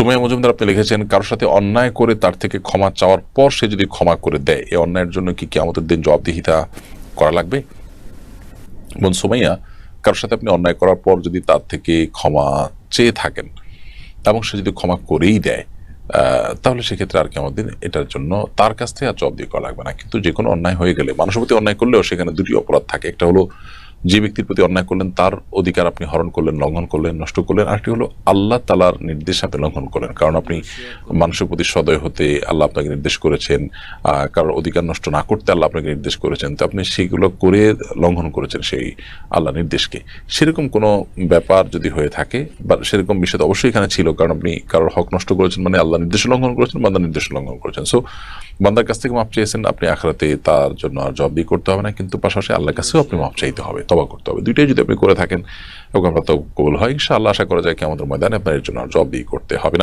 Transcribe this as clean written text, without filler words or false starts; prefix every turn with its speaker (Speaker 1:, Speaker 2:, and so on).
Speaker 1: সুমাইয়া মজুমদার আপনি লিখেছেন, কারোর সাথে অন্যায় করে তার থেকে ক্ষমা চাওয়ার পর সে যদি ক্ষমা করে দেয়, এই অন্যায়ের জন্য কি কিয়ামতের দিন জবাবদিহিতা করা লাগবে? বোন সুমাইয়া, কারোর সাথে আপনি অন্যায় করার পর যদি তার থেকে ক্ষমা চেয়ে থাকেন এবং সে যদি ক্ষমা করেই দেয়, তাহলে সেক্ষেত্রে আর কিয়ামতের দিন এটার জন্য তার কাছ থেকে আর জবাবদিহি করা লাগবে না। কিন্তু যে কোনো অন্যায় হয়ে গেলে, মানুষের প্রতি অন্যায় করলেও সেখানে দুটি অপরাধ থাকে। একটা হলো যে ব্যক্তির প্রতি অন্যায় করলেন তার অধিকার আপনি হরণ করলেন, লঙ্ঘন করলেন, নষ্ট করলেন। আরেকটি হলো আল্লাহ তাআলার নির্দেশ আপনি লঙ্ঘন করলেন, কারণ আপনি মানুষের প্রতি সদয় হতে আল্লাহ আপনাকে নির্দেশ করেছেন, কারোর অধিকার নষ্ট না করতে আল্লাহ আপনাকে নির্দেশ করেছেন, তো আপনি সেগুলো করে লঙ্ঘন করেছেন সেই আল্লাহ নির্দেশকে। সেরকম কোনো ব্যাপার যদি হয়ে থাকে বা সেরকম বিষয় তো অবশ্যই এখানে ছিল, কারণ আপনি কারোর হক নষ্ট করেছেন মানে আল্লাহ নির্দেশ লঙ্ঘন করেছেন, বান্দার নির্দেশ লঙ্ঘন করেছেন। সো বান্দার কাছ থেকে মাপ চেয়েছেন, আপনি আখিরাতে তার জন্য আর জবাবদিহি করতে হবে না, কিন্তু পাশাপাশি আল্লাহর কাছেও আপনি মাপ চাইতে হবে, তওবা করতে হবে। দুইটাই যদি আপনি করে থাকেন এবং আপনার তওবা কবুল হয়, ইনশাআল্লাহ আশা করা যায় কিয়ামতের ময়দানে আপনার এর জন্য আর জবাবদিহি করতে হবে না।